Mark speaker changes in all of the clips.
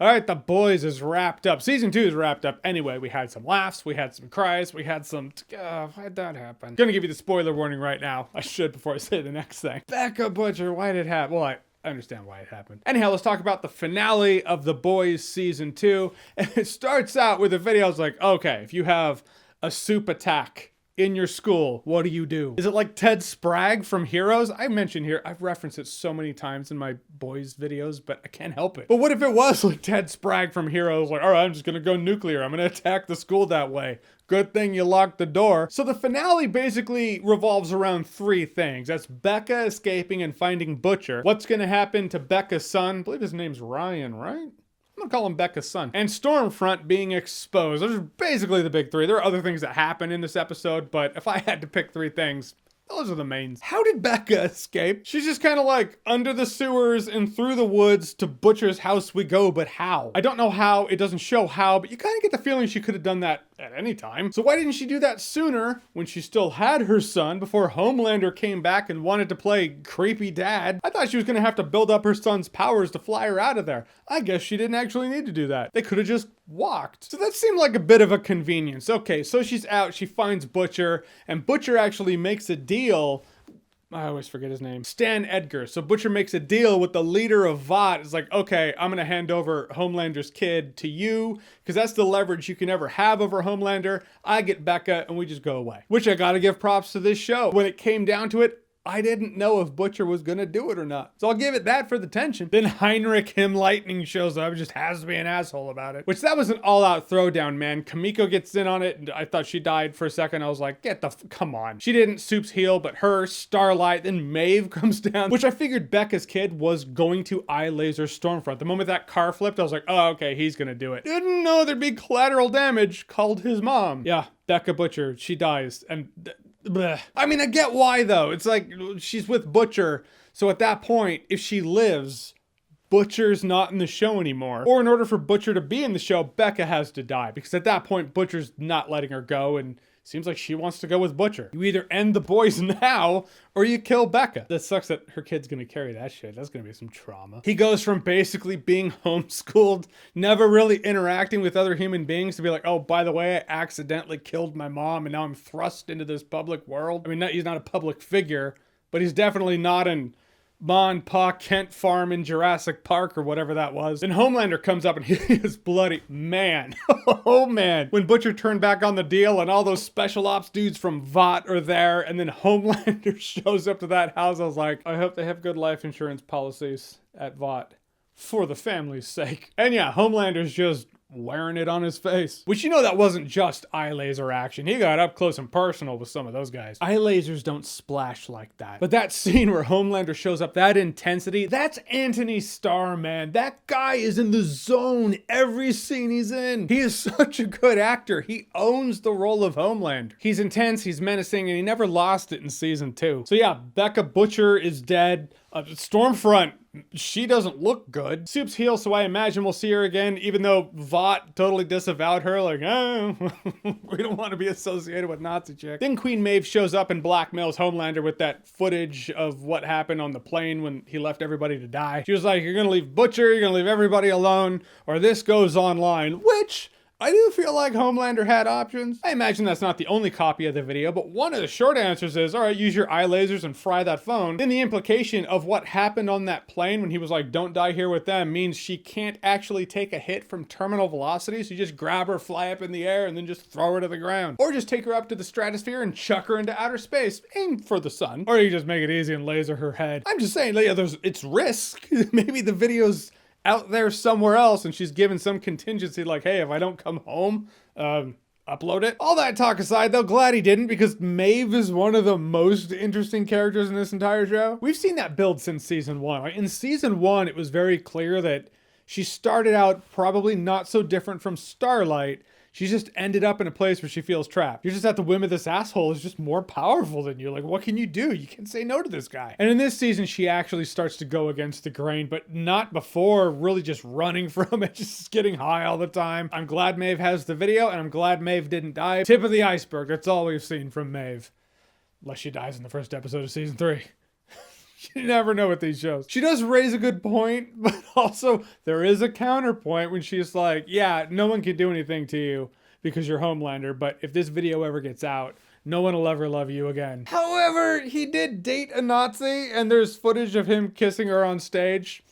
Speaker 1: All right, The Boys is wrapped up. Season 2 is wrapped up. Anyway, we had some laughs, we had some cries, we had some... why'd that happen? Gonna give you the spoiler warning right now. I should before I say the next thing. Becca Butcher, why did it happen? Well, I understand why it happened. Anyhow, let's talk about the finale of The Boys Season 2. And it starts out with a video. I was like, okay, if you have a soup attack in your school, what do? Is it like Ted Spragg from Heroes? I mentioned here, I've referenced it so many times in my boys videos, but I can't help it. But what if it was like Ted Spragg from Heroes? Like, all right, I'm just gonna go nuclear. I'm gonna attack the school that way. Good thing you locked the door. So the finale basically revolves around 3 things. That's Becca escaping and finding Butcher. What's gonna happen to Becca's son? I believe his name's Ryan, right? I'm gonna call him Becca's son. And Stormfront being exposed. Those are basically the big 3. There are other things that happen in this episode, but if I had to pick 3 things, those are the mains. How did Becca escape? She's just kind of like under the sewers and through the woods to Butcher's house we go, but how? I don't know how, it doesn't show how, but you kind of get the feeling she could have done that at any time. So why didn't she do that sooner when she still had her son before Homelander came back and wanted to play creepy dad? I thought she was gonna have to build up her son's powers to fly her out of there. I guess she didn't actually need to do that. They could have just walked. So that seemed like a bit of a convenience. Okay, so she's out, she finds Butcher, and Butcher actually makes a deal. I always forget his name. Stan Edgar. So Butcher makes a deal with the leader of Vought. It's like, okay, I'm gonna hand over Homelander's kid to you, because that's the leverage you can ever have over Homelander. I get Becca, and we just go away. Which I gotta give props to this show. When it came down to it, I didn't know if Butcher was gonna do it or not. So I'll give it that for the tension. Then Heinrich Him Lightning shows up, just has to be an asshole about it. Which that was an all-out throwdown, man. Kamiko gets in on it, and I thought she died for a second. I was like, come on. She didn't Soup's heal, but her, Starlight, then Maeve comes down, which I figured Becca's kid was going to eye laser Stormfront. The moment that car flipped, I was like, oh, okay, he's gonna do it. Didn't know there'd be collateral damage. Called his mom. Yeah, Becca Butcher, she dies, and bleh. I mean, I get why though. It's like she's with Butcher, so at that point, if she lives, Butcher's not in the show anymore. Or in order for Butcher to be in the show, Becca has to die, because at that point, Butcher's not letting her go, and seems like she wants to go with Butcher. You either end the boys now, or you kill Becca. That sucks that her kid's gonna carry that shit. That's gonna be some trauma. He goes from basically being homeschooled, never really interacting with other human beings, to be like, oh, by the way, I accidentally killed my mom, and now I'm thrust into this public world. I mean, he's not a public figure, but he's definitely not an Mon Pa Kent farm in Jurassic Park or whatever that was. Then Homelander comes up and he is bloody. Man. Oh man. When Butcher turned back on the deal and all those special ops dudes from Vought are there, and then Homelander shows up to that house, I was like, I hope they have good life insurance policies at Vought for the family's sake. And yeah, Homelander's just wearing it on his face. Which, you know, that wasn't just eye laser action. He got up close and personal with some of those guys. Eye lasers don't splash like that. But that scene where Homelander shows up, that intensity, that's Anthony Starr, man. That guy is in the zone every scene he's in. He is such a good actor. He owns the role of Homelander. He's intense, he's menacing, and he never lost it in season 2. So yeah, Becca Butcher is dead. Stormfront, she doesn't look good. Soup's heal, so I imagine we'll see her again, even though Vought totally disavowed her, like, oh, we don't want to be associated with Nazi chick. Then Queen Maeve shows up and blackmails Homelander with that footage of what happened on the plane when he left everybody to die. She was like, you're gonna leave Butcher, you're gonna leave everybody alone, or this goes online, which I do feel like Homelander had options. I imagine that's not the only copy of the video, but one of the short answers is, all right, use your eye lasers and fry that phone. Then the implication of what happened on that plane when he was like, don't die here with them, means she can't actually take a hit from terminal velocity, so you just grab her, fly up in the air, and then just throw her to the ground. Or just take her up to the stratosphere and chuck her into outer space. Aim for the sun. Or you just make it easy and laser her head. I'm just saying, yeah, it's risk. Maybe the video's out there somewhere else and she's given some contingency like, hey, if I don't come home, upload it. All that talk aside though, glad he didn't, because Maeve is one of the most interesting characters in this entire show. We've seen that build since season 1. Right? In season 1, it was very clear that she started out probably not so different from Starlight. She's just ended up in a place where she feels trapped. You're just at the whim of this asshole who's just more powerful than you. Like, what can you do? You can say no to this guy. And in this season, she actually starts to go against the grain, but not before really just running from it, just getting high all the time. I'm glad Maeve has the video, and I'm glad Maeve didn't die. Tip of the iceberg. That's all we've seen from Maeve. Unless she dies in the first episode of season 3. You never know with these shows. She does raise a good point, but also there is a counterpoint when she's like, yeah, no one can do anything to you because you're Homelander, but if this video ever gets out, no one will ever love you again. However, he did date a Nazi, and there's footage of him kissing her on stage.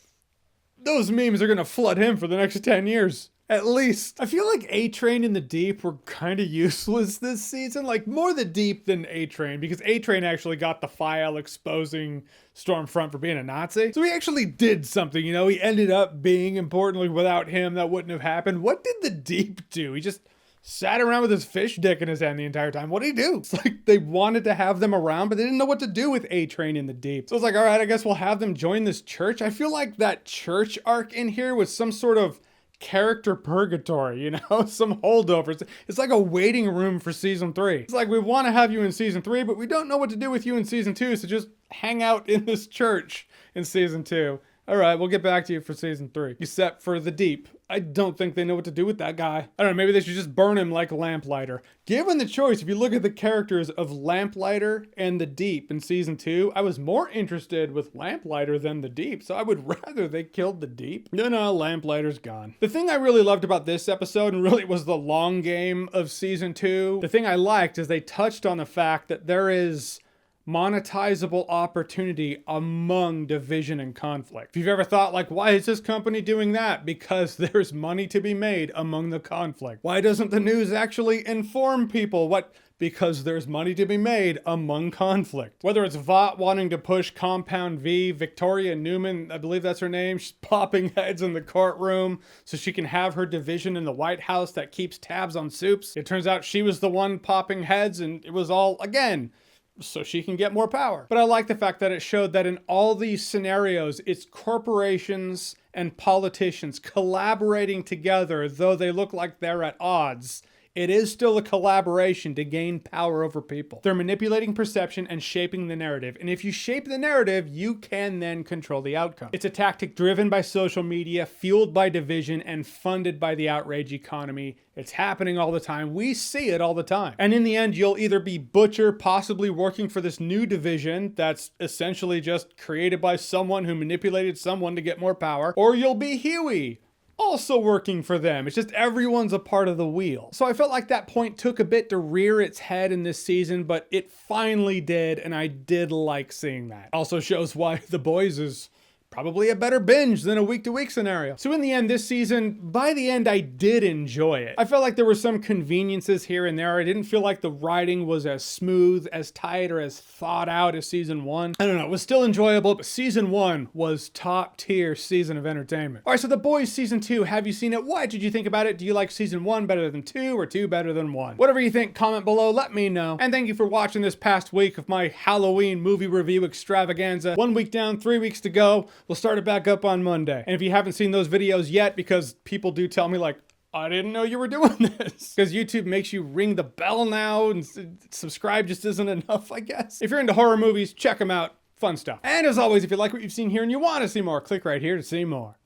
Speaker 1: Those memes are gonna flood him for the next 10 years. At least. I feel like A-Train and the Deep were kind of useless this season. Like, more the Deep than A-Train, because A-Train actually got the file exposing Stormfront for being a Nazi. So he actually did something, you know? He ended up being, importantly, without him, that wouldn't have happened. What did the Deep do? He just sat around with his fish dick in his hand the entire time. What did he do? It's like they wanted to have them around, but they didn't know what to do with A-Train in the Deep. So it's like, all right, I guess we'll have them join this church. I feel like that church arc in here was some sort of character purgatory, you know, some holdovers. It's like a waiting room for season 3. It's like, we want to have you in season 3, but we don't know what to do with you in season 2, so just hang out in this church in season 2. All right, we'll get back to you for season 3. Except for the Deep. I don't think they know what to do with that guy. I don't know, maybe they should just burn him like Lamplighter. Given the choice, if you look at the characters of Lamplighter and the Deep in season 2, I was more interested with Lamplighter than the Deep, so I would rather they killed the Deep. No, Lamplighter's gone. The thing I really loved about this episode, and really was the long game of season 2, the thing I liked is they touched on the fact that there is monetizable opportunity among division and conflict. If you've ever thought, like, why is this company doing that? Because there's money to be made among the conflict. Why doesn't the news actually inform people? What? Because there's money to be made among conflict. Whether it's Vought wanting to push Compound V, Victoria Newman, I believe that's her name, she's popping heads in the courtroom so she can have her division in the White House that keeps tabs on Soups. It turns out she was the one popping heads, and it was all, again, so she can get more power. But I like the fact that it showed that in all these scenarios, it's corporations and politicians collaborating together, though they look like they're at odds. It is still a collaboration to gain power over people. They're manipulating perception and shaping the narrative. And if you shape the narrative, you can then control the outcome. It's a tactic driven by social media, fueled by division, and funded by the outrage economy. It's happening all the time. We see it all the time. And in the end, you'll either be Butcher, possibly working for this new division that's essentially just created by someone who manipulated someone to get more power, or you'll be Huey, also working for them. It's just everyone's a part of the wheel. So I felt like that point took a bit to rear its head in this season, but it finally did, and I did like seeing that. Also shows why The Boys is probably a better binge than a week-to-week scenario. So in the end, this season, by the end, I did enjoy it. I felt like there were some conveniences here and there. I didn't feel like the writing was as smooth, as tight, or as thought out as season 1. I don't know, it was still enjoyable, but season 1 was top-tier season of entertainment. All right, so The Boys season 2, have you seen it? What did you think about it? Do you like season 1 better than 2, or 2 better than 1? Whatever you think, comment below, let me know. And thank you for watching this past week of my Halloween movie review extravaganza. 1 week down, 3 weeks to go. We'll start it back up on Monday. And if you haven't seen those videos yet, because people do tell me like, I didn't know you were doing this. Because YouTube makes you ring the bell now, and subscribe just isn't enough, I guess. If you're into horror movies, check them out. Fun stuff. And as always, if you like what you've seen here and you want to see more, click right here to see more.